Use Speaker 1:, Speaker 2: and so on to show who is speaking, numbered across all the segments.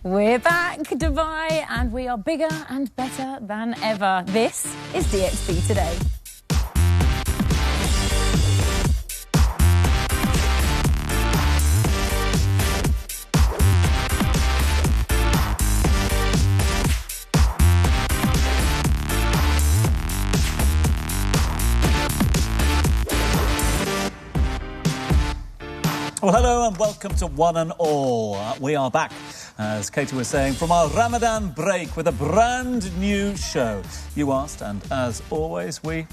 Speaker 1: We're back, Dubai, and we are bigger and better than ever. This is DXB Today.
Speaker 2: Well, hello and welcome to One and All. We are back, as Katie was saying, from our Ramadan break with a brand new show. You asked, and as always, we,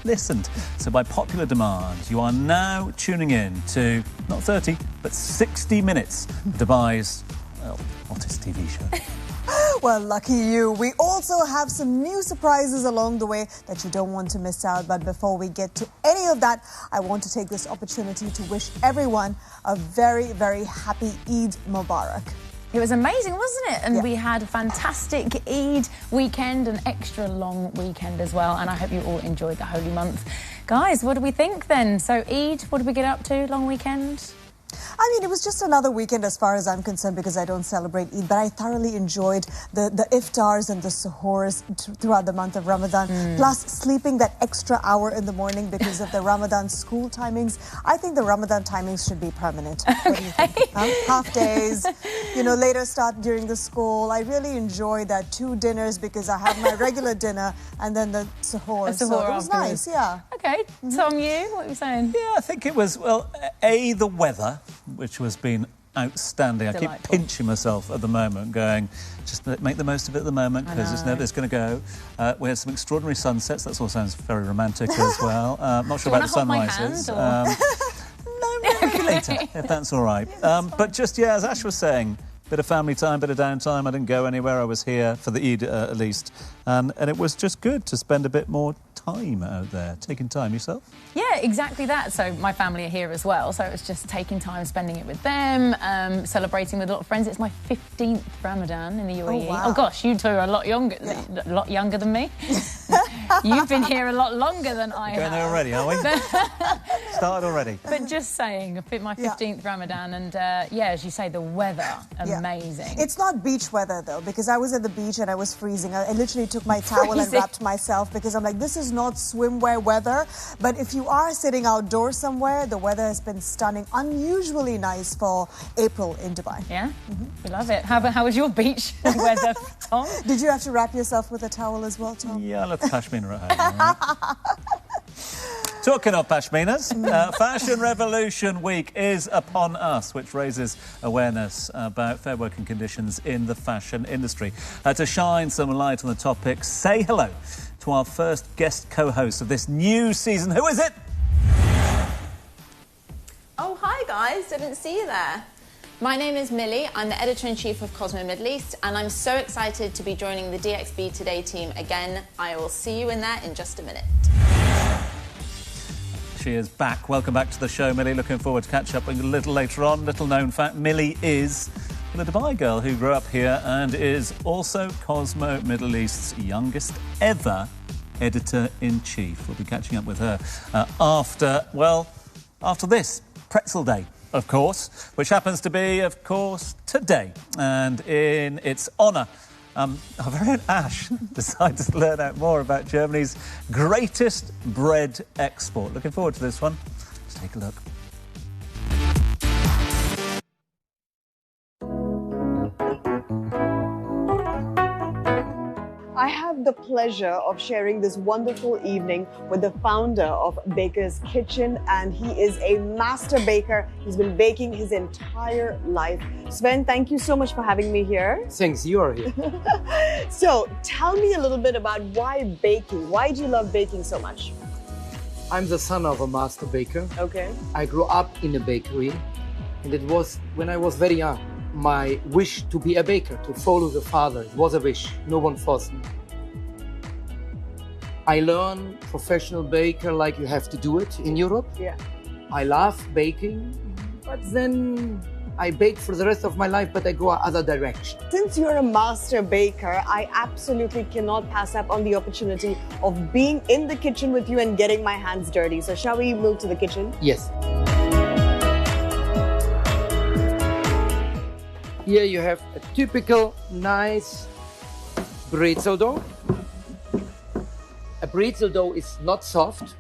Speaker 2: listened. So by popular demand, you are now tuning in to not 30, but 60 minutes, Dubai's, hottest TV show.
Speaker 3: Well, lucky you. We also have some new surprises along the way that you don't want to miss out. But before we get to any of that, I want to take this opportunity to wish everyone a very, very happy Eid Mubarak.
Speaker 1: It was amazing, wasn't it? And we had a fantastic Eid weekend, an extra long weekend as well. And I hope you all enjoyed the holy month. Guys, what do we think then? So Eid, what did we get up to? Long weekend?
Speaker 3: I mean, it was just another weekend as far as I'm concerned because I don't celebrate Eid, but I thoroughly enjoyed the iftars and the suhoors throughout the month of Ramadan, plus sleeping that extra hour in the morning because of the Ramadan school timings. I think the Ramadan timings should be permanent. What do you think? Half days, later start during the school. I really enjoy that 2 dinners because I have my regular dinner and then the suhoor. So it was nice, yeah.
Speaker 1: Okay, Tom, you? What are you saying?
Speaker 2: Yeah, I think it was, the weather, which has been outstanding.
Speaker 1: Delightful.
Speaker 2: I keep pinching myself at the moment, going, just make the most of it at the moment, because it's never going to go. We had some extraordinary sunsets. That all sounds very romantic as well. Not sure about the sunrises. No, maybe later, if that's all right. But just, as Ash was saying, bit of family time, bit of downtime. I didn't go anywhere. I was here for the Eid at least. And it was just good to spend a bit more time out there, taking time. Yourself?
Speaker 1: Yeah, exactly that. So my family are here as well, so it was just taking time, spending it with them, celebrating with a lot of friends. It's my 15th Ramadan in the UAE.
Speaker 3: Oh, wow.
Speaker 1: Oh gosh, you two are a lot younger than me. You've been here a lot longer than I have.
Speaker 2: Going there already, are we? Started already.
Speaker 1: But just saying, my 15th Ramadan, and as you say, the weather, amazing.
Speaker 3: It's not beach weather though, because I was at the beach and I was freezing. I literally took my towel and wrapped myself because I'm like, this is not swimwear weather. But if you are sitting outdoors somewhere, the weather has been stunning, unusually nice for April in Dubai.
Speaker 1: Yeah, we love it. How was your beach weather, Tom?
Speaker 3: Did you have to wrap yourself with a towel as well, Tom?
Speaker 2: Yeah, I love Pashmina at home. Right? Talking of pashminas, Fashion Revolution Week is upon us, which raises awareness about fair working conditions in the fashion industry. To shine some light on the topic, say hello to our first guest co-host of this new season. Who is it?
Speaker 4: Oh, hi guys, didn't see you there. My name is Millie, I'm the Editor-in-Chief of Cosmo Middle East, and I'm so excited to be joining the DXB Today team again. I will see you in there in just a minute.
Speaker 2: She is back. Welcome back to the show, Millie. Looking forward to catch up a little later on. Little known fact, Millie is the Dubai girl who grew up here and is also Cosmo Middle East's youngest ever Editor-in-Chief. We'll be catching up with her after this, Pretzel Day, of course, which happens to be, of course, today. And in its honour, our very own Ash decided to learn out more about Germany's greatest bread export. Looking forward to this one. Let's take a look.
Speaker 3: I have the pleasure of sharing this wonderful evening with the founder of Baker's Kitchen, and he is a master baker. He's been baking his entire life. Sven, thank you so much for having me here.
Speaker 5: Thanks, you are here.
Speaker 3: So, tell me a little bit about why baking. Why do you love baking so much?
Speaker 5: I'm the son of a master baker.
Speaker 3: Okay.
Speaker 5: I grew up in a bakery, and it was when I was very young. My wish to be a baker, to follow the father, it was a wish. No one forced me. I learned professional baker like you have to do it in Europe.
Speaker 3: Yeah.
Speaker 5: I love baking, but then I bake for the rest of my life, but I go other direction.
Speaker 3: Since you're a master baker, I absolutely cannot pass up on the opportunity of being in the kitchen with you and getting my hands dirty. So shall we move to the kitchen?
Speaker 5: Yes. Here you have a typical nice pretzel dough. A pretzel dough is not soft.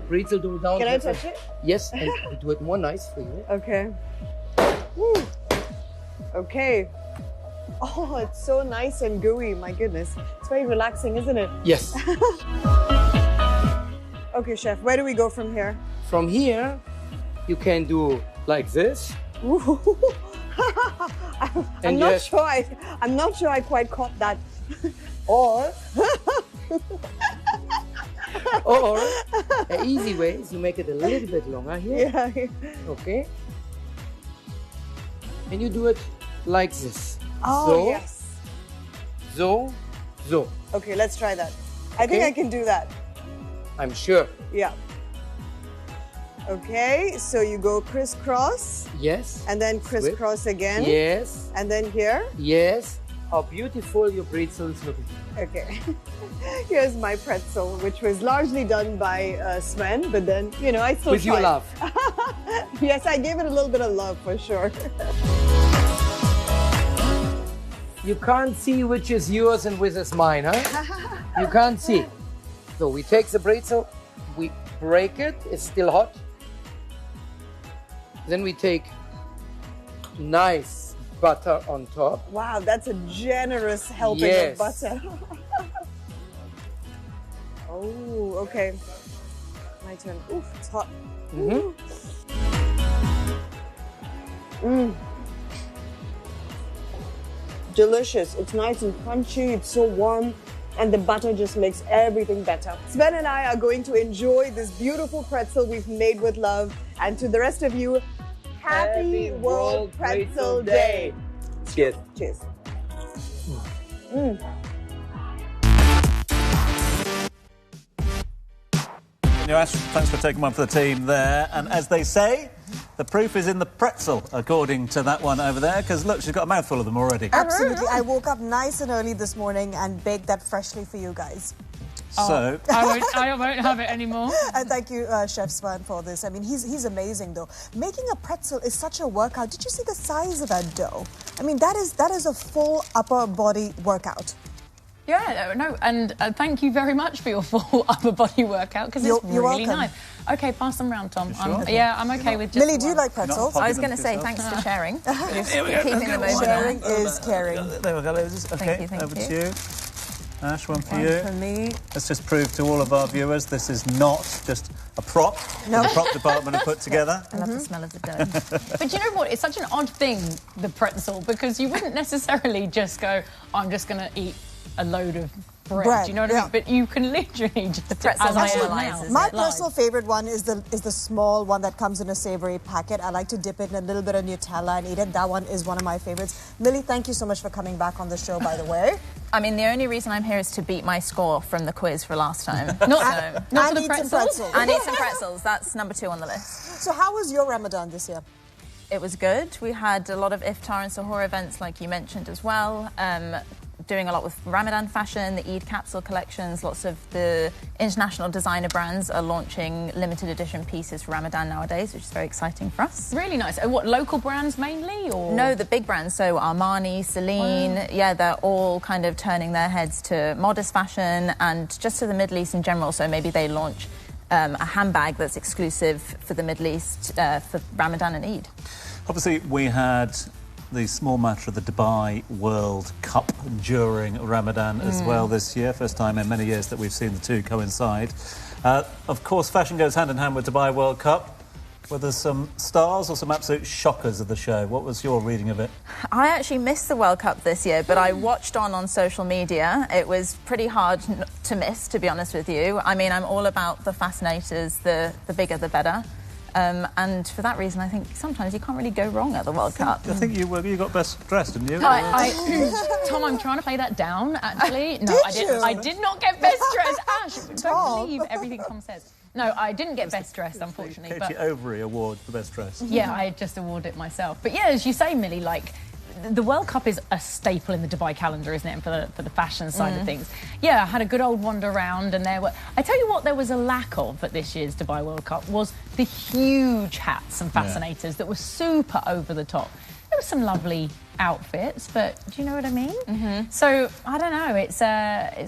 Speaker 5: Pretzel dough down.
Speaker 3: Can I touch it?
Speaker 5: Yes, and we do it more nice for you.
Speaker 3: Okay. Woo. Okay. Oh, it's so nice and gooey. My goodness. It's very relaxing, isn't it?
Speaker 5: Yes.
Speaker 3: Okay, chef, where do we go from here?
Speaker 5: From here, you can do like this.
Speaker 3: I'm not sure I quite caught that.
Speaker 5: Or an easy way is you make it a little bit longer here.
Speaker 3: Yeah.
Speaker 5: Okay. And you do it like this.
Speaker 3: Oh,
Speaker 5: so,
Speaker 3: yes.
Speaker 5: So.
Speaker 3: Okay, let's try that. I think I can do that.
Speaker 5: I'm sure.
Speaker 3: Yeah. Okay, so you go crisscross.
Speaker 5: Yes.
Speaker 3: And then crisscross again.
Speaker 5: Yes.
Speaker 3: And then here.
Speaker 5: Yes. How beautiful your pretzels look.
Speaker 3: Okay. Here's my pretzel, which was largely done by Sven, but then, you know, I still
Speaker 5: With your
Speaker 3: tried.
Speaker 5: love.
Speaker 3: Yes, I gave it a little bit of love for sure.
Speaker 5: You can't see which is yours and which is mine, huh? You can't see. So we take the pretzel, we break it, it's still hot. Then we take nice butter on top.
Speaker 3: Wow, that's a generous helping
Speaker 5: Yes.
Speaker 3: of butter. Oh, okay. My turn. Oof, it's hot. Delicious. It's nice and crunchy. It's so warm. And the butter just makes everything better. Sven and I are going to enjoy this beautiful pretzel we've made with love. And to the rest of you, happy World Pretzel Day.
Speaker 5: Cheers.
Speaker 3: Cheers.
Speaker 2: Ash, thanks for taking one for the team there. And as they say, the proof is in the pretzel, according to that one over there, because look, she's got a mouthful of them already.
Speaker 3: Absolutely. I woke up nice and early this morning and baked that freshly for you guys.
Speaker 2: So
Speaker 1: I won't have it anymore.
Speaker 3: And thank you, Chef Sven, for this. I mean, he's amazing, though. Making a pretzel is such a workout. Did you see the size of that dough? I mean, that is a full upper body workout.
Speaker 1: Yeah, no, and thank you very much for your full upper body workout, because it's
Speaker 3: You're
Speaker 1: really
Speaker 3: welcome.
Speaker 1: nice. Okay, pass them round, Tom.
Speaker 2: Sure?
Speaker 1: I'm okay with just
Speaker 3: Lily, do you like pretzels?
Speaker 4: I was going to say thanks for sharing. Keeping them over
Speaker 3: Sharing
Speaker 4: there.
Speaker 3: is caring.
Speaker 2: there we go. Okay,
Speaker 1: thank
Speaker 2: over
Speaker 1: you.
Speaker 2: to you. Ash, one for
Speaker 3: One
Speaker 2: you.
Speaker 3: for me.
Speaker 2: Let's just prove to all of our viewers this is not just a prop that the prop department have put together.
Speaker 4: I love the smell of the dough.
Speaker 1: But you know what? It's such an odd thing, the pretzel, because you wouldn't necessarily just go, I'm just going to eat a load of bread. Do you know what I mean? But you can literally just the
Speaker 4: pretzel
Speaker 1: as I am
Speaker 4: normalizes
Speaker 1: now.
Speaker 3: My personal favorite one is the small one that comes in a savory packet. I like to dip it in a little bit of Nutella and eat it. That one is one of my favorites. Lily, thank you so much for coming back on the show, by the way.
Speaker 4: I mean, the only reason I'm here is to beat my score from the quiz for last time.
Speaker 1: Not for the
Speaker 3: eat some
Speaker 1: pretzels.
Speaker 4: And eat some pretzels. That's number 2 on the list.
Speaker 3: So how was your Ramadan this year?
Speaker 4: It was good. We had a lot of iftar and sahur events, like you mentioned as well. Doing a lot with Ramadan fashion, the Eid capsule collections. Lots of the international designer brands are launching limited edition pieces for Ramadan nowadays, which is very exciting for us.
Speaker 1: Really nice. And what, local brands mainly, or?
Speaker 4: No, the big brands, so Armani, Celine, yeah, they're all kind of turning their heads to modest fashion and just to the Middle East in general, so maybe they launch a handbag that's exclusive for the Middle East for Ramadan and Eid.
Speaker 2: Obviously, we had the small matter of the Dubai World Cup during Ramadan as well this year. First time in many years that we've seen the two coincide. Of course, fashion goes hand in hand with Dubai World Cup. Were there some stars or some absolute shockers of the show? What was your reading of it?
Speaker 4: I actually missed the World Cup this year, but I watched on social media. It was pretty hard to miss, to be honest with you. I mean, I'm all about the fascinators, the bigger the better. And for that reason, I think sometimes you can't really go wrong at the World Cup.
Speaker 2: I think you got best dressed, didn't you?
Speaker 1: Tom, I'm trying to play that down, actually. No, I did not get best dressed. Ash, don't believe everything Tom says. No, I didn't get best dressed, unfortunately.
Speaker 2: Katie Overy Award for best dressed.
Speaker 1: Yeah, I just awarded it myself. But yeah, as you say, Millie, like, the World Cup is a staple in the Dubai calendar, isn't it? And for the fashion side of things. Yeah, I had a good old wander around, and I tell you what there was a lack of at this year's Dubai World Cup was the huge hats and fascinators that were super over the top. there were some lovely outfits, but do you know what I mean? Mm-hmm. So I don't know. It's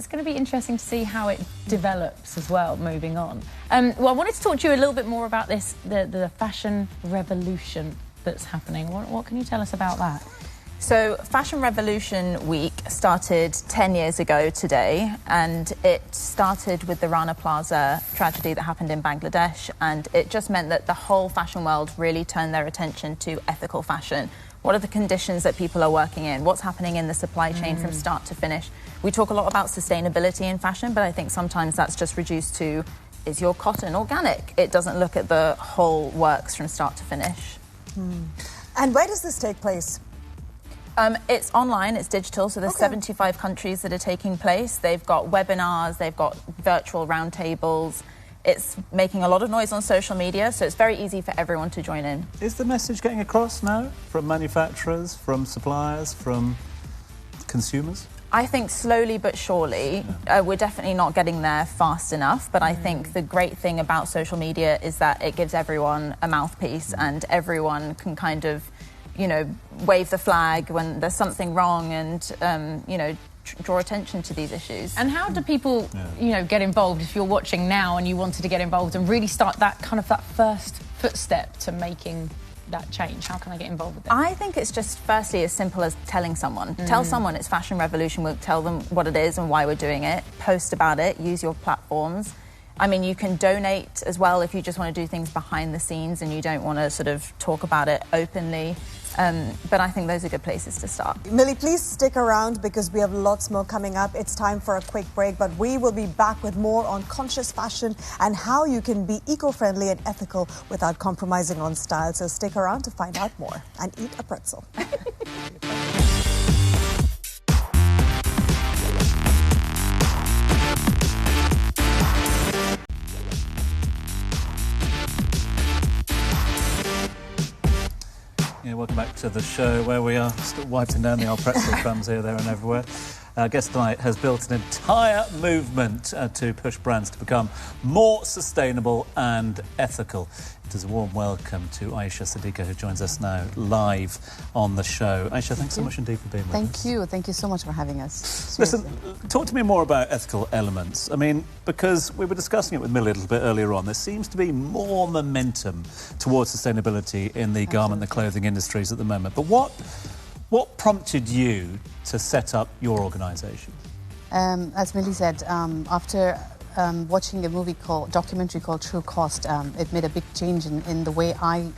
Speaker 1: going to be interesting to see how it develops as well. Moving on. Well, I wanted to talk to you a little bit more about this, the fashion revolution that's happening. What can you tell us about that?
Speaker 4: So Fashion Revolution Week started 10 years ago today, and it started with the Rana Plaza tragedy that happened in Bangladesh, and it just meant that the whole fashion world really turned their attention to ethical fashion. What are the conditions that people are working in? What's happening in the supply chain from start to finish? We talk a lot about sustainability in fashion, but I think sometimes that's just reduced to, is your cotton organic? It doesn't look at the whole works from start to finish.
Speaker 3: And where does this take place?
Speaker 4: It's online, it's digital, so there's 75 countries that are taking place. They've got webinars, they've got virtual roundtables. It's making a lot of noise on social media, so it's very easy for everyone to join in.
Speaker 2: Is the message getting across now from manufacturers, from suppliers, from consumers?
Speaker 4: I think slowly but surely. We're definitely not getting there fast enough, but I think the great thing about social media is that it gives everyone a mouthpiece and everyone can kind of, you know, wave the flag when there's something wrong and, you know, draw attention to these issues.
Speaker 1: And how do people, you know, get involved if you're watching now and you wanted to get involved and really start that kind of that first footstep to making that change? How can I get involved with that?
Speaker 4: I think it's just firstly as simple as telling someone. Tell someone it's Fashion Revolution Week, tell them what it is and why we're doing it, post about it, use your platforms. I mean, you can donate as well if you just want to do things behind the scenes and you don't want to sort of talk about it openly. But I think those are good places to start.
Speaker 3: Millie, please stick around because we have lots more coming up. It's time for a quick break, but we will be back with more on conscious fashion and how you can be eco-friendly and ethical without compromising on style. So stick around to find out more and eat a pretzel.
Speaker 2: Welcome back to the show where we are still wiping down the old pretzel crumbs here, there and everywhere. Our guest tonight has built an entire movement to push brands to become more sustainable and ethical. It is a warm welcome to Aisha Sadiqa, who joins us now live on the show. Aisha, thanks so much indeed for being with us.
Speaker 6: Thank you. Thank you so much for having us.
Speaker 2: Listen, talk to me more about ethical elements. I mean, because we were discussing it with Millie a little bit earlier on, there seems to be more momentum towards sustainability in the garment and the clothing industries at the moment. But what prompted you to set up your organisation?
Speaker 6: As Millie said, after watching a documentary called True Cost, it made a big change in the way I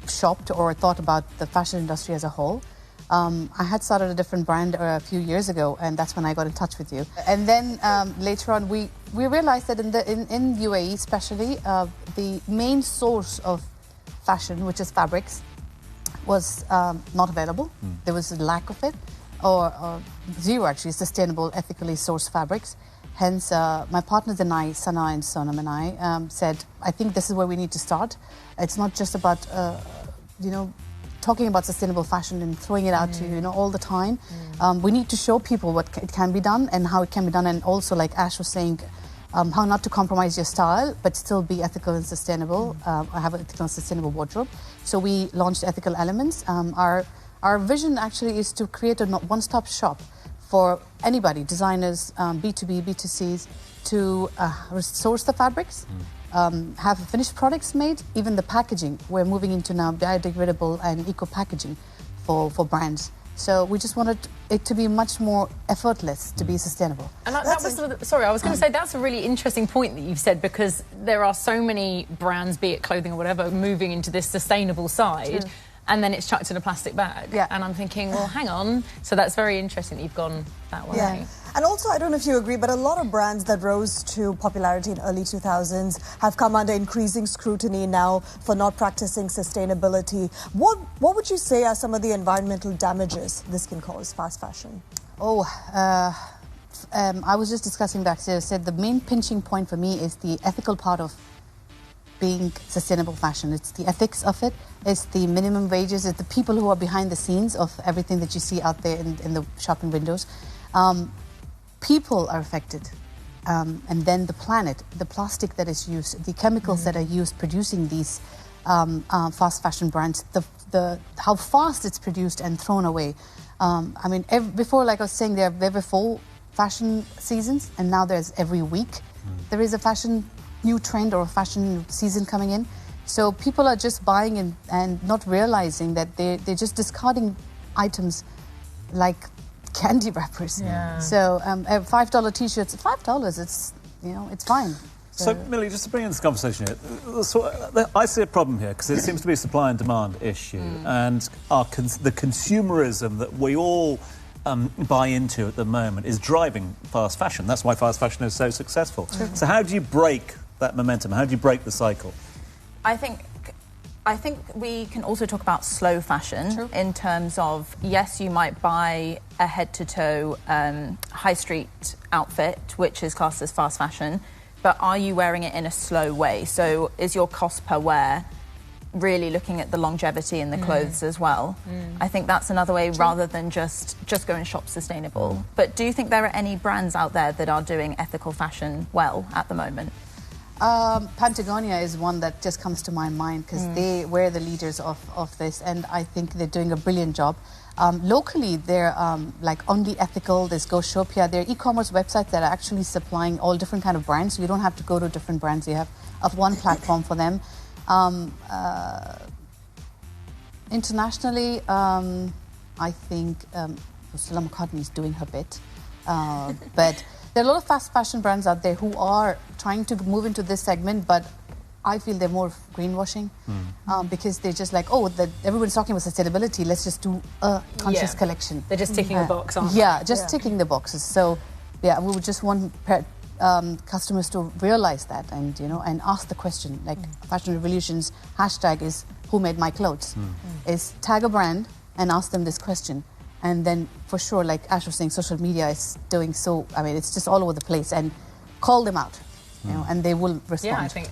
Speaker 6: shopped or thought about the fashion industry as a whole. I had started a different brand a few years ago, and that's when I got in touch with you. And then later on, we realized that in UAE especially, the main source of fashion, which is fabrics, was not available. There was a lack of it, or zero actually sustainable, ethically sourced fabrics. Hence, my partners and I, Sana and Sonam and I, said, I think this is where we need to start. It's not just about, you know, talking about sustainable fashion and throwing it out to you know all the time. We need to show people what it can be done and how it can be done, and also, like Ash was saying, how not to compromise your style but still be ethical and sustainable. I have an ethical and sustainable wardrobe. So we launched Ethical Elements. Our vision actually is to create a one-stop shop for anybody, designers, B2B, B2Cs, to source the fabrics, have finished products made, even the packaging. We're moving into now biodegradable and eco-packaging for brands. So we just wanted it to be much more effortless to be sustainable.
Speaker 1: And that was, sorry, I was going to say that's a really interesting point that you've said, because there are so many brands, be it clothing or whatever, moving into this sustainable side. And then it's chucked in a plastic bag. Yeah. And I'm thinking, well, hang on. So that's very interesting that you've gone that way.
Speaker 3: Yeah. And also, I don't know if you agree, but a lot of brands that rose to popularity in early 2000s have come under increasing scrutiny now for not practicing sustainability. What would you say are some of the environmental damages this can cause, fast fashion?
Speaker 6: I was just discussing back there. I said the main pinching point for me is the ethical part of being sustainable fashion. It's the ethics of it, it's the minimum wages, it's the people who are behind the scenes of everything that you see out there in the shopping windows. People are affected, and then the planet, the plastic that is used, the chemicals that are used producing these fast fashion brands, the how fast it's produced and thrown away. I mean, before, like I was saying, there were 4 fashion seasons, and now there's every week there is a fashion new trend or a fashion season coming in. So people are just buying and not realizing that they're just discarding items like candy wrappers. Yeah. So $5 T-shirts, $5. It's fine.
Speaker 2: So, Millie, just to bring in this conversation here, I see a problem here because it seems to be a supply and demand issue, and the consumerism that we all buy into at the moment is driving fast fashion. That's why fast fashion is so successful. So how do you break that momentum? How do you break the cycle?
Speaker 4: I think we can also talk about slow fashion in terms of, yes, you might buy a head-to-toe high street outfit, which is classed as fast fashion, but are you wearing it in a slow way? So is your cost per wear really looking at the longevity in the clothes as well? I think that's another way rather than just go and shop sustainable. But do you think there are any brands out there that are doing ethical fashion well at the moment?
Speaker 6: Patagonia is one that just comes to my mind because they were the leaders of this, and I think they're doing a brilliant job. Locally, they're like Only Ethical, there's Goshopia, they're e-commerce websites that are actually supplying all different kind of brands, so you don't have to go to different brands, you have one platform for them. Internationally, I think Stella McCartney is doing her bit, but there are a lot of fast fashion brands out there who are trying to move into this segment, but I feel they're more greenwashing because they're just like, everyone's talking about sustainability, let's just do a conscious collection.
Speaker 1: They're just ticking a box, aren't they?
Speaker 6: Yeah, just ticking the boxes. So, yeah, we would just want customers to realize that and, and ask the question, like Fashion Revolution's hashtag is who made my clothes? Is tag a brand and ask them this question. And then, for sure, like Ash was saying, social media is doing so, I mean, it's just all over the place. And call them out, and they will respond.
Speaker 1: Yeah, I think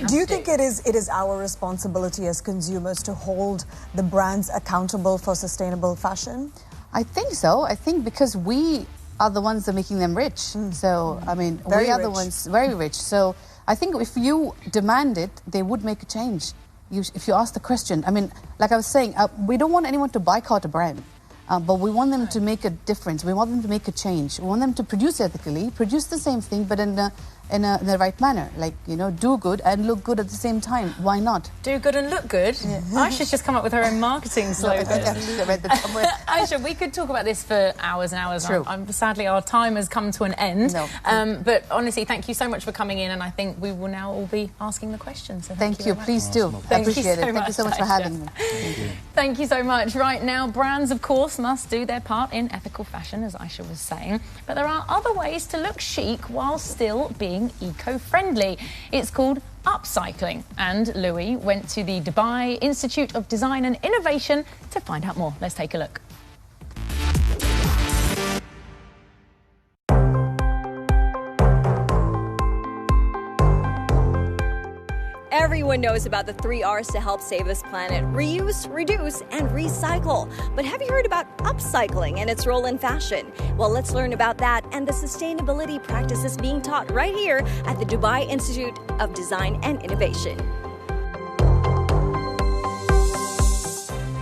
Speaker 3: Do you think it is our responsibility as consumers to hold the brands accountable for sustainable fashion?
Speaker 6: I think so. I think because we are the ones that are making them rich. So, I mean, we are the ones very rich. So, I think if you demand it, they would make a change. If you ask the question, I mean, like I was saying, we don't want anyone to boycott a brand. But we want them to make a difference. We want them to make a change. We want them to produce ethically, produce the same thing, but in the right manner. Like, do good and look good at the same time. Why not?
Speaker 1: Do good and look good. Yeah. Aisha's just come up with her own marketing slogan. Aisha, we could talk about this for hours and hours.
Speaker 6: True.
Speaker 1: Sadly, our time has come to an end.
Speaker 6: No.
Speaker 1: But honestly, thank you so much for coming in, and I think we will now all be asking the questions. So
Speaker 6: thank you. Please do. I appreciate it. Thank you so much for having me.
Speaker 1: Thank you so much. Right now, brands, of course, must do their part in ethical fashion, as Aisha was saying. But there are other ways to look chic while still being eco-friendly. It's called upcycling, and Louis went to the Dubai Institute of Design and Innovation to find out more. Let's take a look.
Speaker 7: Everyone knows about the 3 R's to help save this planet: reuse, reduce, and recycle. But have you heard about upcycling and its role in fashion? Well, let's learn about that and the sustainability practices being taught right here at the Dubai Institute of Design and Innovation.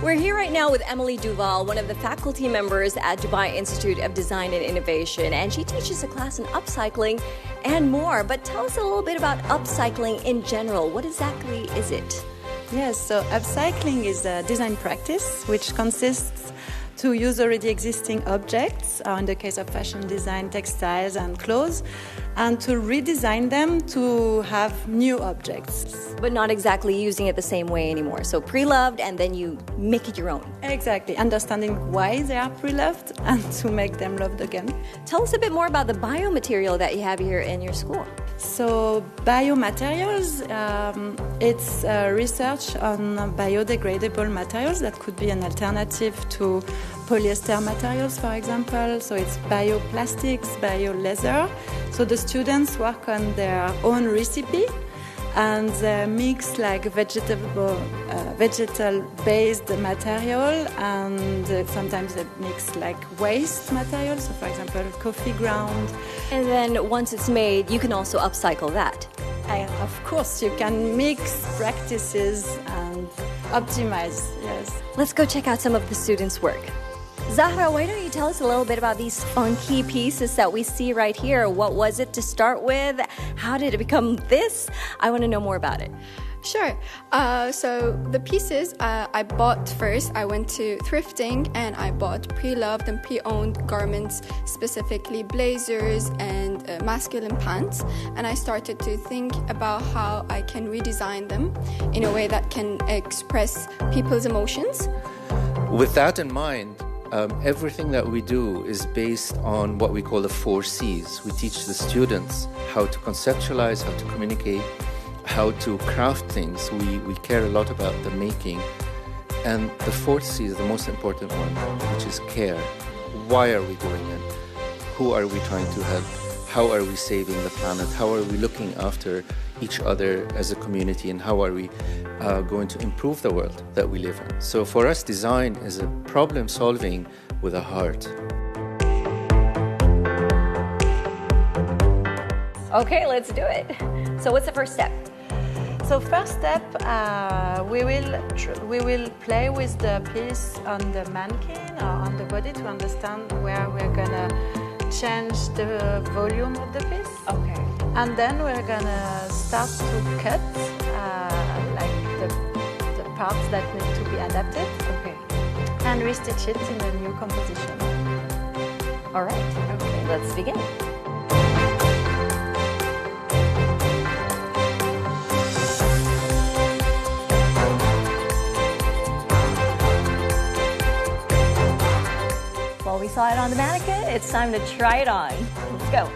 Speaker 7: We're here right now with Emily Duval, one of the faculty members at Dubai Institute of Design and Innovation, and she teaches a class in upcycling and more. But tell us a little bit about upcycling in general. What exactly is it?
Speaker 8: Yes, so upcycling is a design practice which consists to use already existing objects, in the case of fashion design, textiles and clothes, and to redesign them to have new objects.
Speaker 7: But not exactly using it the same way anymore. So pre-loved, and then you make it your own.
Speaker 8: Exactly, understanding why they are pre-loved and to make them loved again.
Speaker 7: Tell us a bit more about the biomaterial that you have here in your school.
Speaker 8: So biomaterials, it's research on biodegradable materials that could be an alternative to polyester materials, for example. So it's bioplastics, bio-leather. So the students work on their own recipe and they mix like vegetal-based material, and sometimes they mix like waste material. So for example, coffee ground.
Speaker 7: And then once it's made, you can also upcycle that.
Speaker 8: Of course, you can mix practices and optimize, yes.
Speaker 7: Let's go check out some of the students' work. Zahra, why don't you tell us a little bit about these funky pieces that we see right here? What was it to start with? How did it become this? I want to know more about it.
Speaker 9: Sure. So the pieces I bought first, I went to thrifting and I bought pre-loved and pre-owned garments, specifically blazers and masculine pants. And I started to think about how I can redesign them in a way that can express people's emotions.
Speaker 5: With that in mind, everything that we do is based on what we call the 4 C's. We teach the students how to conceptualize, how to communicate, how to craft things. We care a lot about the making. And the 4th C is the most important one, which is care. Why are we doing it? Who are we trying to help? How are we saving the planet? How are we looking after each other as a community? And how are we going to improve the world that we live in? So for us, design is a problem solving with a heart.
Speaker 7: Okay, let's do it. So what's the first step?
Speaker 8: So first step, we will play with the piece on the mannequin or on the body to understand where we're gonna change the volume of the piece.
Speaker 7: Okay.
Speaker 8: And then we're gonna start to cut like the parts that need to be adapted.
Speaker 7: Okay.
Speaker 8: And restitch it in a new composition.
Speaker 7: All right. Okay, let's begin. Well, we saw it on the mannequin. It's time to try it on. Let's go.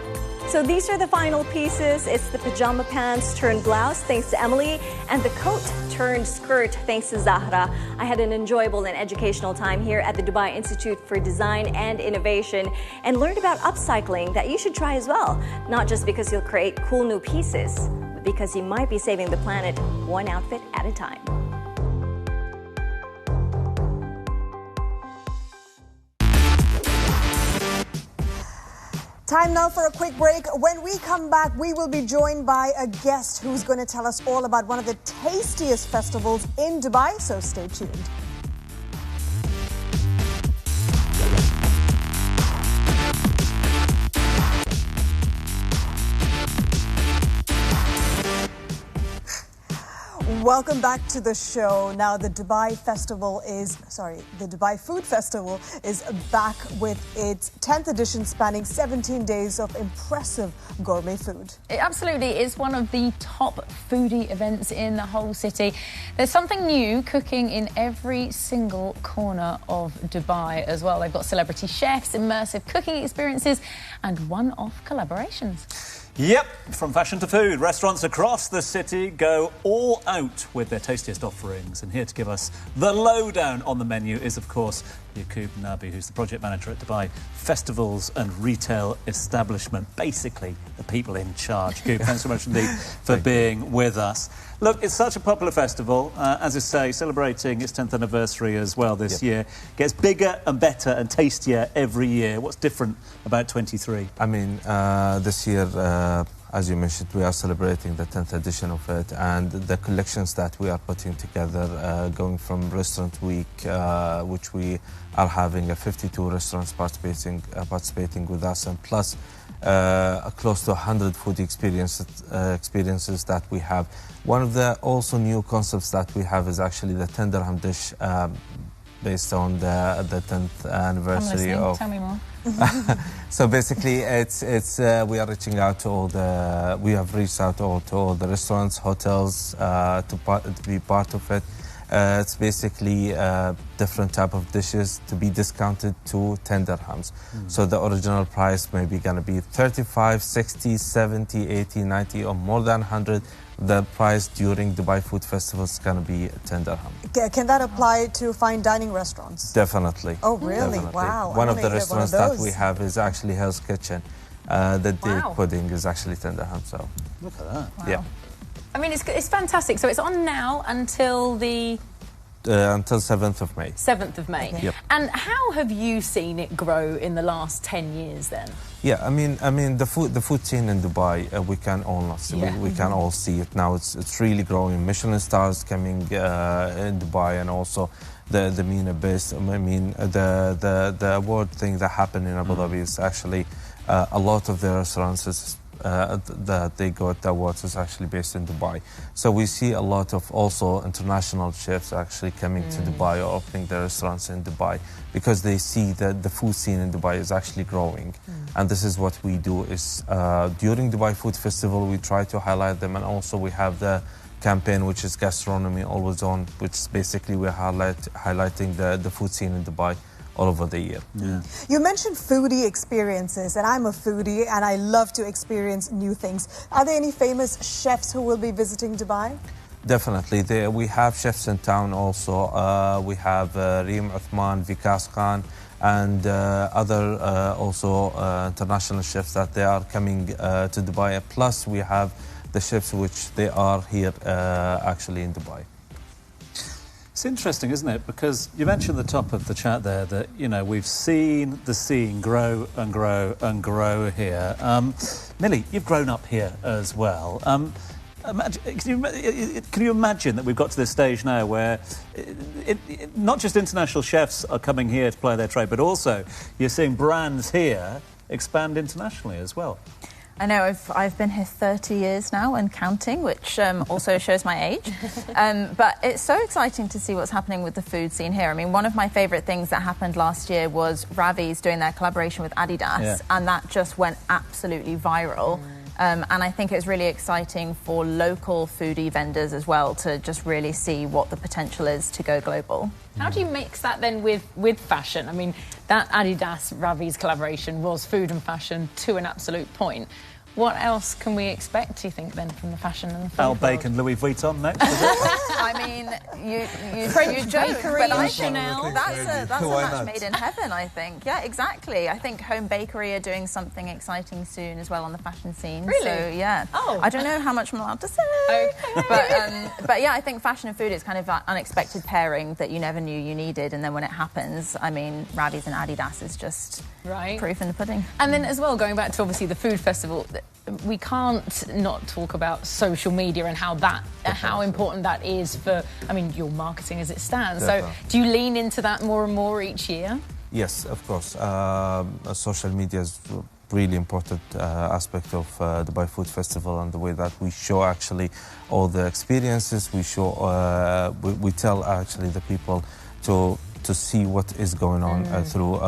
Speaker 7: So these are the final pieces. It's the pajama pants turned blouse, thanks to Emily, and the coat turned skirt, thanks to Zahra. I had an enjoyable and educational time here at the Dubai Institute for Design and Innovation and learned about upcycling that you should try as well. Not just because you'll create cool new pieces, but because you might be saving the planet one outfit at a time.
Speaker 3: Time now for a quick break. When we come back, we will be joined by a guest who's going to tell us all about one of the tastiest festivals in Dubai, so stay tuned. Welcome back to the show. Now, the Dubai Food Festival is back with its 10th edition, spanning 17 days of impressive gourmet food.
Speaker 1: It absolutely is one of the top foodie events in the whole city. There's something new cooking in every single corner of Dubai as well. They've got celebrity chefs, immersive cooking experiences, and one-off collaborations.
Speaker 2: Yep, from fashion to food, restaurants across the city go all out with their tastiest offerings. And here to give us the lowdown on the menu is, of course, Yaqub Nabi, who's the project manager at Dubai Festivals and Retail Establishment. Basically, the people in charge. Yaqub, thanks so much indeed for being with us. Look, it's such a popular festival, as I say, celebrating its 10th anniversary as well this year. Gets bigger and better and tastier every year. What's different about 23?
Speaker 10: I mean, this year, as you mentioned, we are celebrating the 10th edition of it, and the collections that we are putting together, going from Restaurant Week, which we are having 52 restaurants participating with us, and plus close to 100 food experiences that we have. One of the also new concepts that we have is actually the 10 dirham dish, based on the 10th anniversary of.
Speaker 1: Tell me more.
Speaker 10: So basically, we are reaching out to we have reached out to all the restaurants, hotels to be part of it. It's basically different type of dishes to be discounted to 10 dirhams. So the original price may be going to be 35, 60, 70, 80, 90, or more than 100. The price during Dubai Food Festival is going to be 10 dirham.
Speaker 3: Can that apply to fine dining restaurants?
Speaker 10: Definitely.
Speaker 3: Oh, really?
Speaker 10: Definitely.
Speaker 3: Wow.
Speaker 10: One of the restaurants that we have is actually Hell's Kitchen. The date pudding is actually 10 dirham. So
Speaker 2: look at that.
Speaker 1: Wow.
Speaker 10: Yeah.
Speaker 1: I mean, it's fantastic. So it's on now until the
Speaker 10: until 7th of May.
Speaker 1: 7th of May.
Speaker 10: Okay. Yep.
Speaker 1: And how have you seen it grow in the last 10 years then?
Speaker 10: Yeah, I mean the food scene in Dubai, we can all see.
Speaker 1: Yeah.
Speaker 10: We can all see it now. It's really growing. Michelin stars coming in Dubai, and also the MENA base. I mean the award thing that happened in Abu Dhabi is actually a lot of the restaurants that they got the awards is actually based in Dubai. So we see a lot of also international chefs actually coming to Dubai or opening their restaurants in Dubai, because they see that the food scene in Dubai is actually growing. And this is what we do is during Dubai Food Festival we try to highlight them, and also we have the campaign which is Gastronomy Always On, which is basically we're highlighting the food scene in Dubai all over the year.
Speaker 3: Yeah. You mentioned foodie experiences, and I'm a foodie and I love to experience new things. Are there any famous chefs who will be visiting Dubai?
Speaker 10: Definitely. We have chefs in town also. We have Reem Uthman, Vikas Khan, and other also international chefs that they are coming to Dubai. Plus we have the chefs which they are here actually in Dubai.
Speaker 2: It's interesting, isn't it? Because you mentioned at the top of the chat there that, you know, we've seen the scene grow and grow and grow here. Millie, you've grown up here as well. Can you imagine that we've got to this stage now where not just international chefs are coming here to play their trade, but also you're seeing brands here expand internationally as well?
Speaker 4: I know, I've been here 30 years now and counting, which also shows my age. But it's so exciting to see what's happening with the food scene here. I mean, one of my favourite things that happened last year was Ravi's doing their collaboration with Adidas, and that just went absolutely viral. And I think it's really exciting for local foodie vendors as well to just really see what the potential is to go global.
Speaker 1: How do you mix that then with fashion? I mean, that Adidas Ravi's collaboration was food and fashion to an absolute point. What else can we expect, do you think, then, from the fashion and the food
Speaker 2: Al
Speaker 1: world?
Speaker 2: Bacon, Louis Vuitton next, is it?
Speaker 4: I mean, you joke, but I think
Speaker 1: Chanel.
Speaker 4: that's a match made in heaven, I think. Yeah, exactly. I think Home Bakery are doing something exciting soon as well on the fashion scene.
Speaker 1: Really?
Speaker 4: So, yeah.
Speaker 1: Oh.
Speaker 4: I don't know how much I'm allowed to say.
Speaker 1: Okay.
Speaker 4: But yeah, I think fashion and food is kind of an unexpected pairing that you never knew you needed. And then when it happens, I mean, Ravi's and Adidas is just proof in the pudding.
Speaker 1: And then as well, going back to obviously the food festival, we can't not talk about social media and how important that is for, I mean, your marketing as it stands.
Speaker 10: Definitely.
Speaker 1: So do you lean into that more and more each year?
Speaker 10: Yes, of course. Social media is a really important aspect of Dubai Food Festival, and the way that we show actually all the experiences. We show, we tell actually the people to see what is going on through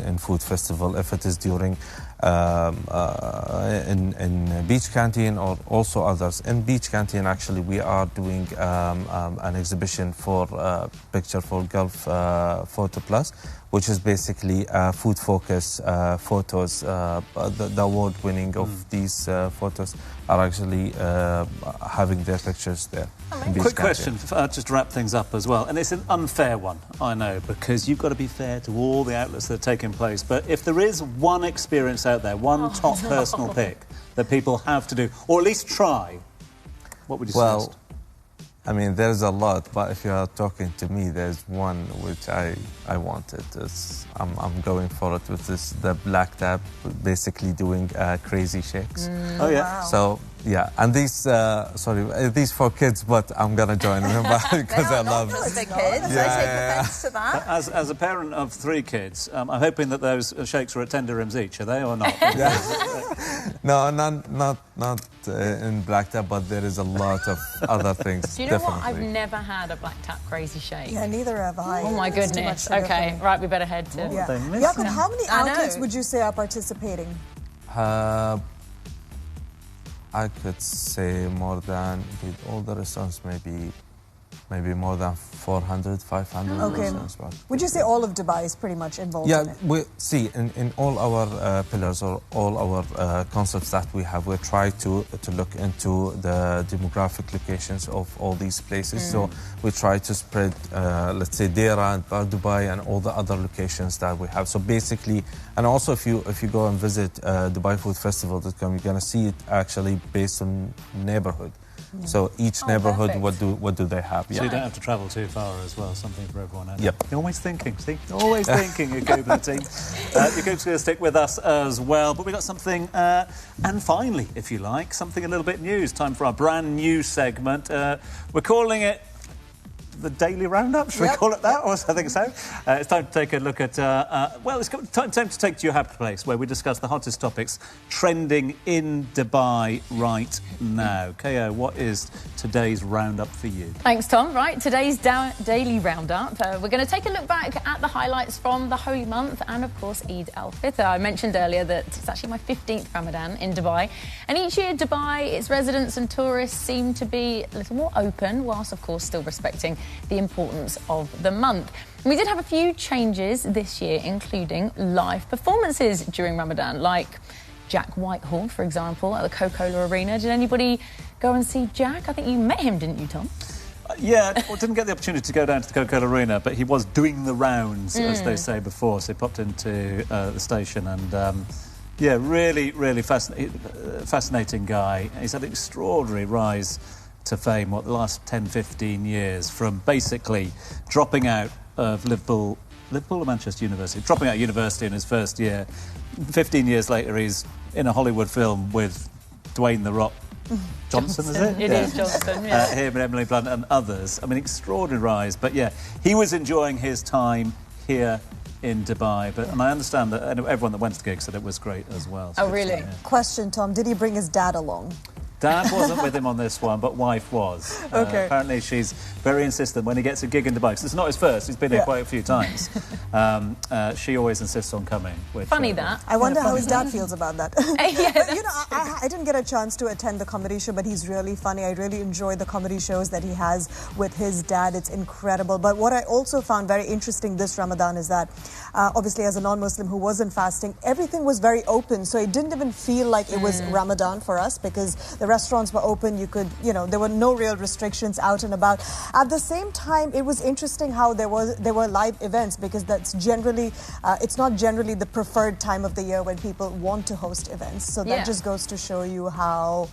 Speaker 10: in Food Festival, if it is during in Beach Canteen or also others. In Beach Canteen, actually, we are doing an exhibition for Picture for Gulf Photo Plus, which is basically food focus photos. The award winning of these photos are actually having their pictures there.
Speaker 2: Quick question, just to wrap things up as well, and it's an unfair one, I know, because you've got to be fair to all the outlets that are taking place, but if there is one experience out there, one top personal pick that people have to do, or at least try, what would you suggest?
Speaker 10: I mean, there's a lot, but if you are talking to me, there's one which I wanted. I'm going for it with the black tab, basically doing crazy shakes.
Speaker 2: Oh yeah.
Speaker 3: Wow.
Speaker 10: So yeah, and these these for kids, but I'm gonna join them because I love
Speaker 4: They're not
Speaker 10: it.
Speaker 4: just the kids. I take offence to that.
Speaker 2: As a parent of 3 kids, I'm hoping that those shakes are at 10 dirhams each, are they, or not?
Speaker 10: No, not in black tap, but there is a lot of other things.
Speaker 1: Do you know
Speaker 10: definitely.
Speaker 1: what? I've never had a black tap crazy shake.
Speaker 3: Yeah, neither have I.
Speaker 1: Oh my
Speaker 3: It's too much
Speaker 1: goodness.
Speaker 3: sugar for
Speaker 1: Okay,
Speaker 3: me.
Speaker 1: right, we better head to...
Speaker 3: Yeah.
Speaker 2: They miss
Speaker 3: Jakob, how many
Speaker 4: I know.
Speaker 3: outlets would you say are participating?
Speaker 10: I could say more than, with all the restaurants, maybe more than 400, 500
Speaker 3: Okay.
Speaker 10: restaurants.
Speaker 3: Would you say all of Dubai is pretty much involved in
Speaker 10: Yeah,
Speaker 3: it?
Speaker 10: we see in all our pillars or all our concepts that we have, we try to look into the demographic locations of all these places. So we try to spread, let's say, Deira and Bar Dubai and all the other locations that we have. So basically, and also if you go and visit DubaiFoodFestival.com, you're gonna see it actually based on neighborhood. So each neighborhood, what do they have?
Speaker 2: So you don't have to travel too far as well, something for everyone.
Speaker 10: Yep.
Speaker 2: You're always thinking, see? Always thinking, Yacoub and the team. Yacoub's going to stick with us as well, but we've got something, and finally, if you like, something a little bit new. It's time for our brand new segment. We're calling it the Daily Roundup, should we call it that? Or I think so. It's time to take a look at, well, it's time to take to your happy place, where we discuss the hottest topics trending in Dubai right now. KO, what is today's Roundup for you?
Speaker 1: Thanks, Tom. Right, today's Daily Roundup. We're going to take a look back at the highlights from the Holy Month and, of course, Eid al-Fitr. I mentioned earlier that it's actually my 15th Ramadan in Dubai. And each year, Dubai, its residents and tourists seem to be a little more open, whilst, of course, still respecting the importance of the month. We did have a few changes this year, including live performances during Ramadan, like Jack Whitehall, for example, at the Coca-Cola Arena. Did anybody go and see Jack? I think you met him, didn't you, Tom?
Speaker 2: Yeah, well, didn't get the opportunity to go down to the Coca-Cola Arena, but he was doing the rounds, as they say before, so he popped into the station and... yeah, really fascinating guy. He's had an extraordinary rise to fame, the last 10, 15 years, from basically dropping out of Liverpool or Manchester University, dropping out of university in his first year. 15 years later, he's in a Hollywood film with Dwayne "The Rock" Johnson, is it?
Speaker 1: It is Johnson, yeah.
Speaker 2: Him and Emily Blunt and others. I mean, extraordinary rise. But yeah, he was enjoying his time here in Dubai, and I understand that everyone that went to the gig said it was great as well. So
Speaker 1: oh, really?
Speaker 2: Yeah.
Speaker 3: Question, Tom, did he bring his dad along?
Speaker 2: Dad wasn't with him on this one, but wife was.
Speaker 3: Okay.
Speaker 2: Apparently she's very insistent when he gets a gig in Dubai, because it's not his first, he's been here quite a few times. She always insists on coming. Which,
Speaker 1: funny that.
Speaker 3: I wonder how his dad feels about that.
Speaker 1: Yeah,
Speaker 3: but, you know, I didn't get a chance to attend the comedy show, but he's really funny. I really enjoy the comedy shows that he has with his dad. It's incredible. But what I also found very interesting this Ramadan is that, obviously as a non-Muslim who wasn't fasting, everything was very open. So it didn't even feel like it was Ramadan for us, because the restaurants were open. You could, there were no real restrictions out and about. At the same time, it was interesting how there were live events, because that's generally, it's not generally the preferred time of the year when people want to host events. So that just goes to show you how,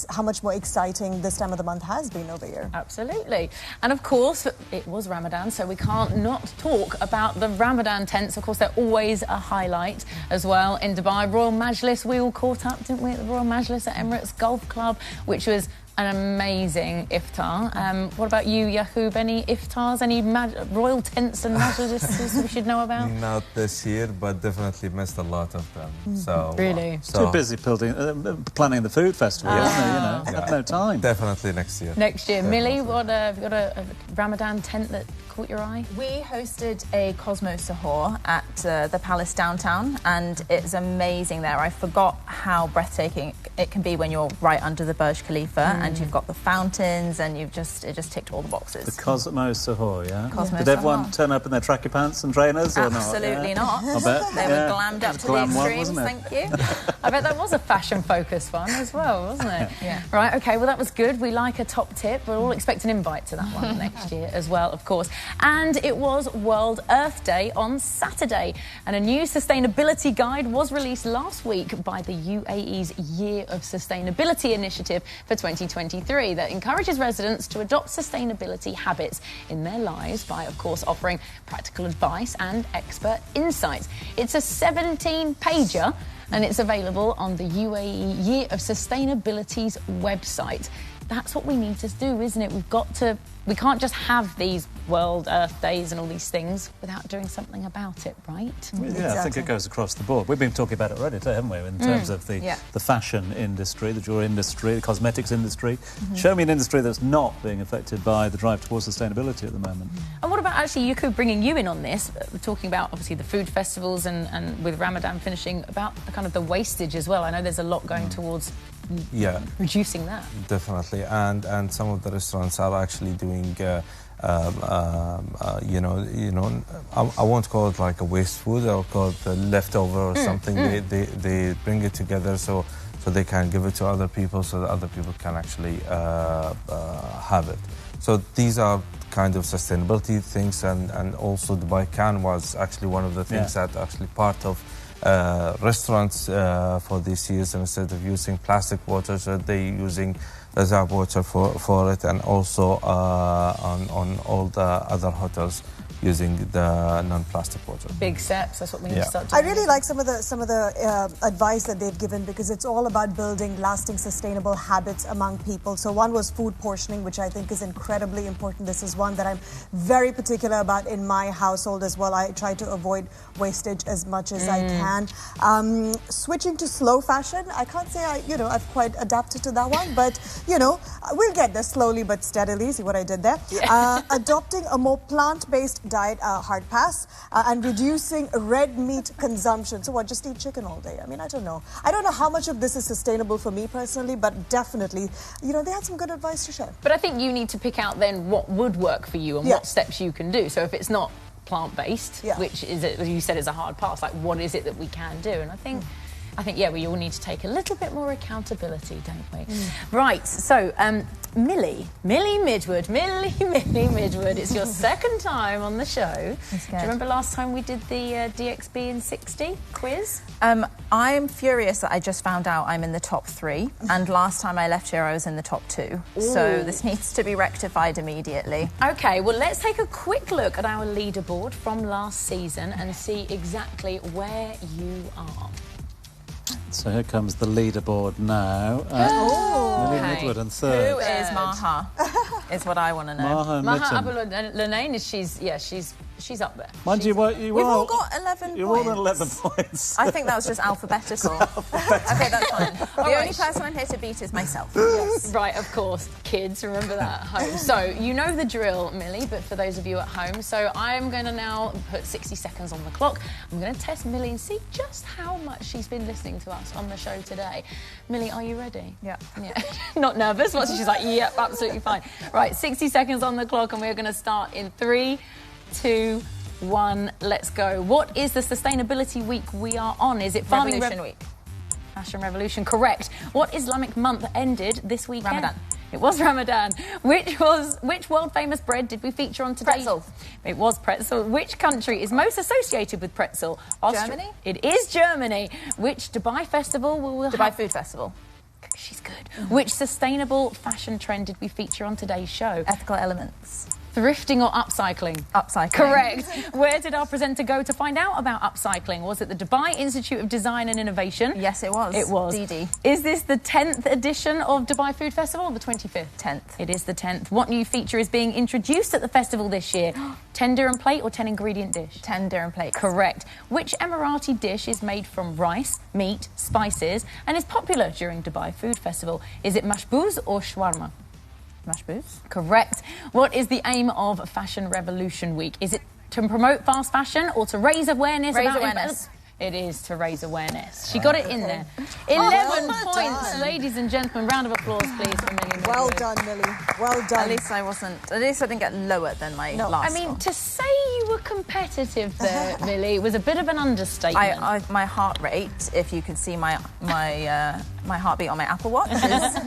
Speaker 3: how much more exciting this time of the month has been over here.
Speaker 1: Absolutely. And of course, it was Ramadan, so we can't not talk about the Ramadan tents. Of course, they're always a highlight as well in Dubai. Royal Majlis, we all caught up, didn't we, at the Royal Majlis at Emirates Golf Club, which was an amazing iftar. What about you, Yacoub? Any iftars, any royal tents and majlises we should know about?
Speaker 10: Not this year, but definitely missed a lot of them. So
Speaker 1: really?
Speaker 2: Too busy planning the food festival, aren't they? Have no time.
Speaker 10: Definitely next year.
Speaker 1: Next year. Millie, have you got a Ramadan tent that caught your eye?
Speaker 4: We hosted a Cosmo Sahur at the Palace downtown, and it's amazing there. I forgot how breathtaking it can be when you're right under the Burj Khalifa, and you've got the fountains, and it just ticked all the boxes.
Speaker 2: The Cosmo Sahur, yeah?
Speaker 4: Cosmo
Speaker 2: Did
Speaker 4: Sahur.
Speaker 2: Everyone turn up in their tracky pants and trainers or not?
Speaker 4: Absolutely not.
Speaker 2: I bet.
Speaker 4: They were glammed up to the extremes,
Speaker 2: thank you.
Speaker 1: I bet that was a fashion-focused one as well, wasn't it?
Speaker 4: Yeah.
Speaker 1: Right, OK, well, that was good. We like a top tip. We'll all expect an invite to that one next year as well, of course. And it was World Earth Day on Saturday, and a new sustainability guide was released last week by the UAE's Year of Sustainability initiative for 2023 that encourages residents to adopt sustainability habits in their lives by, of course, offering practical advice and expert insights. It's a 17-pager, and it's available on the UAE Year of Sustainability's website. That's what we need to do, isn't it? We can't just have these World Earth Days and all these things without doing something about it, right?
Speaker 2: Yeah, exactly. I think it goes across the board. We've been talking about it already, haven't we, in terms of the fashion industry, the jewellery industry, the cosmetics industry. Show me an industry that's not being affected by the drive towards sustainability at the moment.
Speaker 1: And what about, actually, Yacoub, bringing you in on this, talking about, obviously, the food festivals and with Ramadan finishing, about the kind of the wastage as well. I know there's a lot going towards reducing that.
Speaker 10: Definitely, and some of the restaurants are actually doing I won't call it like a waste food, I'll call it the leftover or something. They bring it together so they can give it to other people, so that other people can actually have it. So these are kind of sustainability things, and also Dubai Can was actually one of the things that actually part of restaurants for this season, instead of using plastic water, so they're using reserve water for it, and also on all the other hotels using the non-plastic water.
Speaker 1: Big steps. That's what we need to start doing.
Speaker 3: I really like some of the advice that they've given, because it's all about building lasting, sustainable habits among people. So one was food portioning, which I think is incredibly important. This is one that I'm very particular about in my household as well. I try to avoid wastage as much as I can. Switching to slow fashion. I can't say I've quite adapted to that one, but we'll get there slowly but steadily. See what I did there? Yeah. Adopting a more plant-based diet, hard pass, and reducing red meat consumption. So what, just eat chicken all day? I mean, I don't know. I don't know how much of this is sustainable for me personally, but definitely, they had some good advice to share.
Speaker 1: But I think you need to pick out then what would work for you and what steps you can do. So if it's not plant-based, which is, as you said, is a hard pass, like what is it that we can do? And I think, we all need to take a little bit more accountability, don't we? Right, so, Millie Midwood, it's your second time on the show. Do you remember last time we did the DXB in 60 quiz?
Speaker 4: I'm furious that I just found out I'm in the top 3, and last time I left here I was in the top 2. Ooh. So this needs to be rectified immediately.
Speaker 1: OK, well, let's take a quick look at our leaderboard from last season and see exactly where you are.
Speaker 2: So here comes the leaderboard now. Millie Midwood in third.
Speaker 4: Who is Maha? Is what I want to know.
Speaker 2: Maha
Speaker 1: Abul-Lanain is she's up there.
Speaker 2: Mind you,
Speaker 4: we've all got 11 points.
Speaker 2: You're all on 11 points.
Speaker 4: I think that was just alphabetical. Okay, that's fine. The only person I'm here to beat is myself.
Speaker 1: Yes. Right, of course. Kids, remember that at home. So, you know the drill, Millie, but for those of you at home, so I'm going to now put 60 seconds on the clock. I'm going to test Millie and see just how much she's been listening to us on the show today. Millie, are you ready?
Speaker 4: Yeah.
Speaker 1: Not nervous? She's like, yep, absolutely fine. Right, 60 seconds on the clock, and we're going to start in 3, 2, 1, let's go. What is the sustainability week we are on? Is it Farming
Speaker 4: Revolution Week?
Speaker 1: Fashion Revolution, correct. What Islamic month ended this weekend?
Speaker 4: Ramadan.
Speaker 1: It was Ramadan. Which world famous bread did we feature on today?
Speaker 4: Pretzel.
Speaker 1: It was pretzel. Which country is most associated with pretzel?
Speaker 4: Germany?
Speaker 1: It is Germany. Which Dubai festival will we have?
Speaker 4: Dubai Food Festival.
Speaker 1: She's good. Which sustainable fashion trend did we feature on today's show?
Speaker 4: Ethical elements.
Speaker 1: Thrifting or upcycling?
Speaker 4: Upcycling.
Speaker 1: Correct. Where did our presenter go to find out about upcycling? Was it the Dubai Institute of Design and Innovation?
Speaker 4: Yes, it was.
Speaker 1: It was.
Speaker 4: DD.
Speaker 1: Is this the 10th edition of Dubai Food Festival or the 25th?
Speaker 4: 10th.
Speaker 1: It is the 10th. What new feature is being introduced at the festival this year? 10 dirham plate or 10 ingredient dish?
Speaker 4: 10 dirham plates.
Speaker 1: Correct. Which Emirati dish is made from rice, meat, spices and is popular during Dubai Food Festival? Is it mashbouz or shawarma?
Speaker 4: Mashbouz.
Speaker 1: Correct. What is the aim of Fashion Revolution Week? Is it to promote fast fashion or to raise awareness? It is to raise awareness. She got it in there. 11 points, ladies and gentlemen. Round of applause, please, for Millie.
Speaker 3: Well done, Millie. Well done.
Speaker 4: At least I didn't get lower than my last
Speaker 1: I mean,
Speaker 4: one.
Speaker 1: to say you were competitive there, Millie, was a bit of an understatement.
Speaker 4: My heart rate, if you could see my heartbeat on my Apple Watch, is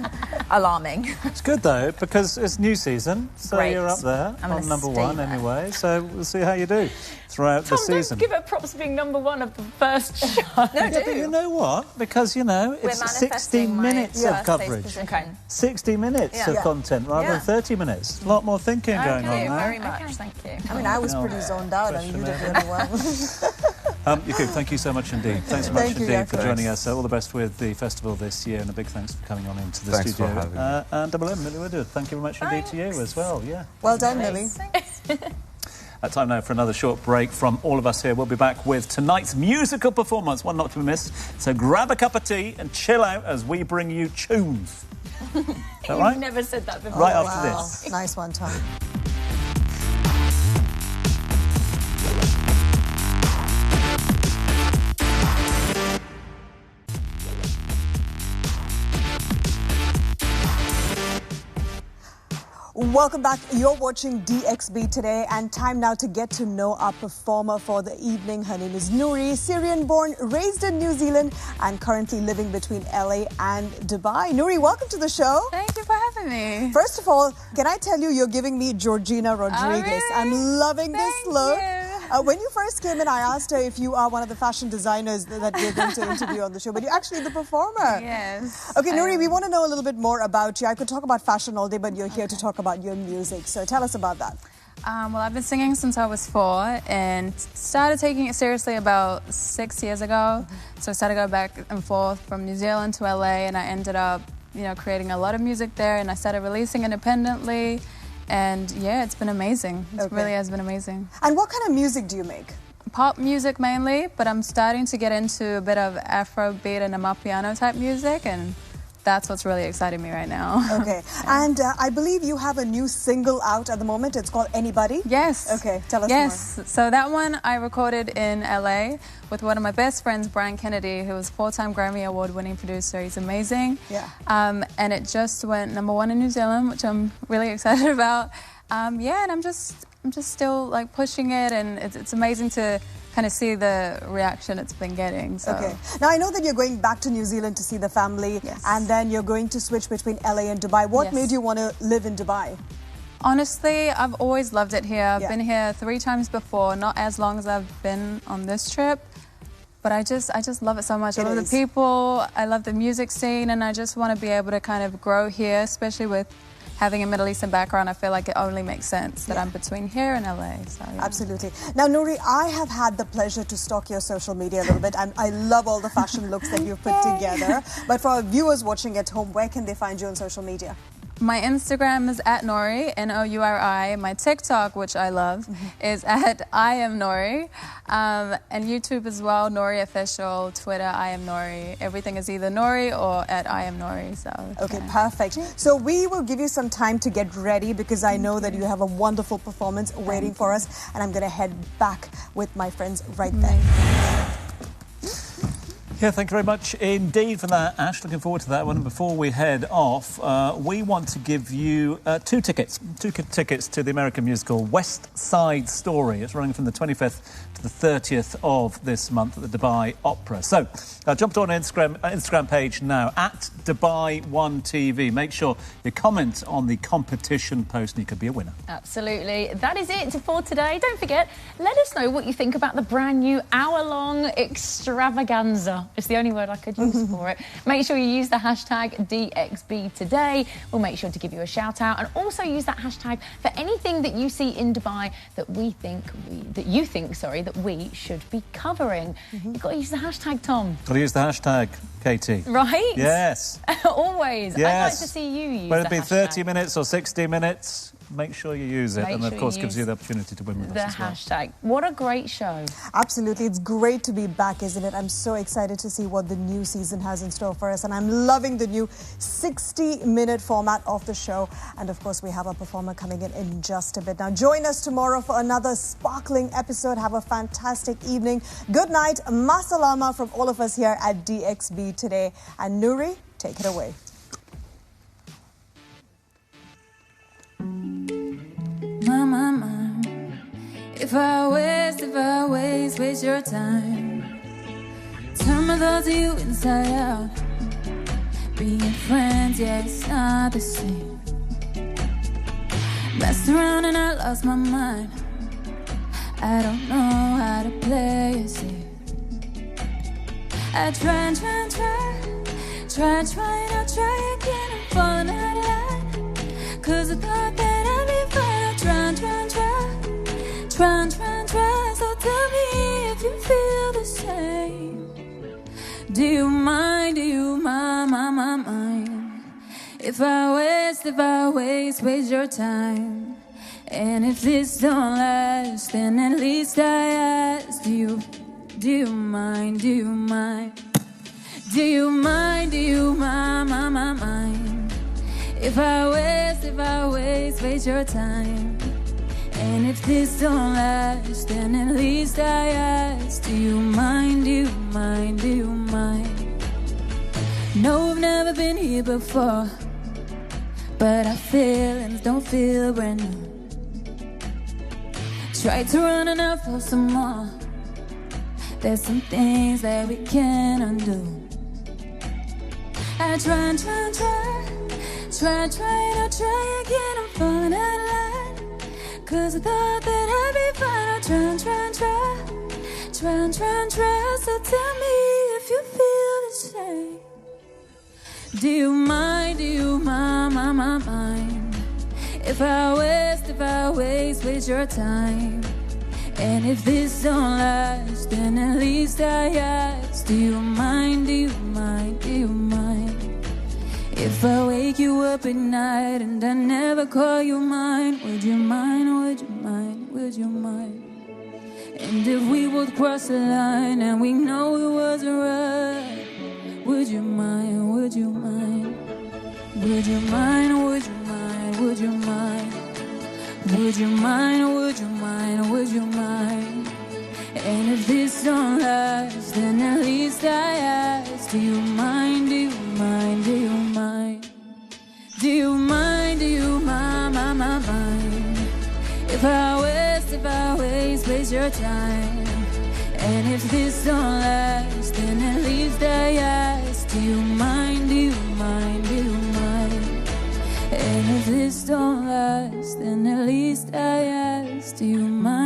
Speaker 4: alarming.
Speaker 2: It's good, though, because it's new season, so you're up there on number 1 anyway. So we'll see how you do throughout the season.
Speaker 1: Don't give her props for being number 1 of the first show.
Speaker 2: No, but you know what? Because, it's 60 minutes of coverage.
Speaker 1: Okay.
Speaker 2: 60 minutes of content rather than 30 minutes. A lot more thinking going on
Speaker 4: Thank you
Speaker 2: there.
Speaker 4: very much. Thank you.
Speaker 3: I mean, I was pretty zoned out and you did really well.
Speaker 2: Thank you so much indeed. Thanks so much indeed for joining us. All the best with the festival this year, and a big thanks for coming on into the studio.
Speaker 10: For having me.
Speaker 2: And Double M, Millie Woodard, thank you very much indeed to you as well. Yeah.
Speaker 3: Well done, Millie.
Speaker 2: Time now for another short break from all of us here. We'll be back with tonight's musical performance, one not to be missed. So grab a cup of tea and chill out as we bring you tunes. Is that right?
Speaker 1: You've never said that before.
Speaker 2: Right after this.
Speaker 3: Nice one, Tom. Welcome back. You're watching DXB Today, and time now to get to know our performer for the evening. Her name is Nouri, Syrian-born, raised in New Zealand, and currently living between LA and Dubai. Nouri, welcome to the show.
Speaker 11: Thank you for having me.
Speaker 3: First of all, can I tell you, you're giving me Georgina Rodriguez.
Speaker 11: Oh, really?
Speaker 3: I'm loving this look.
Speaker 11: Thank you.
Speaker 3: When you first came in, I asked her if you are one of the fashion designers that we're going to interview on the show, but you're actually the performer.
Speaker 1: Yes.
Speaker 3: Okay, Nouri, we want to know a little bit more about you. I could talk about fashion all day, but you're here to talk about your music. So tell us about that.
Speaker 11: Well, I've been singing since I was 4 and started taking it seriously about 6 years ago. So I started going back and forth from New Zealand to LA, and I ended up, creating a lot of music there, and I started releasing independently. And yeah, it's been amazing. It really has been amazing.
Speaker 3: And what kind of music do you make?
Speaker 11: Pop music mainly, but I'm starting to get into a bit of Afrobeat and Amapiano type music, and that's what's really exciting me right now.
Speaker 3: Okay. And I believe you have a new single out at the moment. It's called Anybody?
Speaker 11: Yes.
Speaker 3: Okay, tell us more.
Speaker 11: Yes. So that one I recorded in LA with one of my best friends, Brian Kennedy, who was 4-time Grammy Award-winning producer. He's amazing.
Speaker 3: Yeah.
Speaker 11: And it just went #1 in New Zealand, which I'm really excited about. And I'm just still like pushing it, and it's amazing to kind of see the reaction it's been getting. So.
Speaker 3: Okay. Now, I know that you're going back to New Zealand to see the family, and then you're going to switch between LA and Dubai. What made you want to live in Dubai?
Speaker 11: Honestly, I've always loved it here. I've been here 3 times before, not as long as I've been on this trip, but I just love it so much. I love the people, I love the music scene, and I just want to be able to kind of grow here, especially with having a Middle Eastern background. I feel like it only makes sense that I'm between here and LA. So,
Speaker 3: Absolutely. Now, Nouri, I have had the pleasure to stalk your social media a little bit, and I love all the fashion looks that you've put together. But for our viewers watching at home, where can they find you on social media?
Speaker 11: My Instagram is @Nouri, Nouri. My TikTok, which I love, is @IamNouri. And YouTube as well, Nouri Official. Twitter, IamNouri. Everything is either Nouri or @IamNouri. So
Speaker 3: okay, perfect. So we will give you some time to get ready, because I know that you have a wonderful performance waiting for us, and I'm going to head back with my friends right there.
Speaker 2: Yeah, thank you very much indeed for that, Ash. Looking forward to that one. And before we head off, we want to give you 2 tickets to the American musical West Side Story. It's running from the 25th to the 30th of this month at the Dubai Opera. So jump to our Instagram page now, @Dubai1TV. Make sure you comment on the competition post and you could be a winner.
Speaker 1: Absolutely. That is it for today. Don't forget, let us know what you think about the brand new hour-long extravaganza. It's the only word I could use for it. Make sure you use the hashtag DXB Today. We'll make sure to give you a shout out, and also use that hashtag for anything that you see in Dubai that you think that we should be covering. You've got to use the hashtag, Tom.
Speaker 2: Got to use the hashtag, Katie.
Speaker 1: Right?
Speaker 2: Yes.
Speaker 1: Always.
Speaker 2: Yes.
Speaker 1: I'd like to see you use
Speaker 2: whether it
Speaker 1: the
Speaker 2: be
Speaker 1: hashtag.
Speaker 2: 30 minutes or 60 minutes, make sure you use it.
Speaker 1: Make
Speaker 2: And,
Speaker 1: sure
Speaker 2: of course,
Speaker 1: you
Speaker 2: gives you
Speaker 1: use
Speaker 2: the opportunity to win with us as well.
Speaker 1: The hashtag. What a great show.
Speaker 3: Absolutely. It's great to be back, isn't it? I'm so excited to see what the new season has in store for us. And I'm loving the new 60-minute format of the show. And, of course, we have a performer coming in just a bit. Now, join us tomorrow for another sparkling episode. Have a fantastic evening. Good night. Masalama from all of us here at DXB Today. And Nouri, take it away.
Speaker 11: My, if I waste your time, turn my thoughts to you inside out. Being friends, yeah, it's not the same. Messed around and I lost my mind. I don't know how to play it safe. I try and I'll try again. I'm falling out of line, 'cause I thought that I'd be fine. I try. So tell me if you feel the same. Do you mind, if I waste your time? And if this don't last, then at least I ask, do you mind? Do you mind, if I waste your time? And if this don't last, then at least I ask, do you mind? No, I've never been here before, but our feelings don't feel brand new. Try to run and I feel some more. There's some things that we can't undo. I try and I'll try again. I'm falling out of line, 'Cause I thought that I'd be fine. I'll try. So tell me if you feel the same. Do you mind, mind? If I waste your time. And if this don't last, then at least I ask. Do you mind, If I wake you up at night and I never call you mine, would you mind? And if we both cross the line and we know it wasn't right, would you mind? Would you mind? Would you mind? Would you mind? Would you mind? Would you mind? Would you mind? Would you mind? And if this don't last, then at least I ask. Do you mind? Do you mind? Do you mind? Do you mind? Do you mind? If I waste your time. And if this don't last, then at least I ask. Do you mind? Do you mind? Do you mind? And if this don't last, then at least I ask. Do you mind?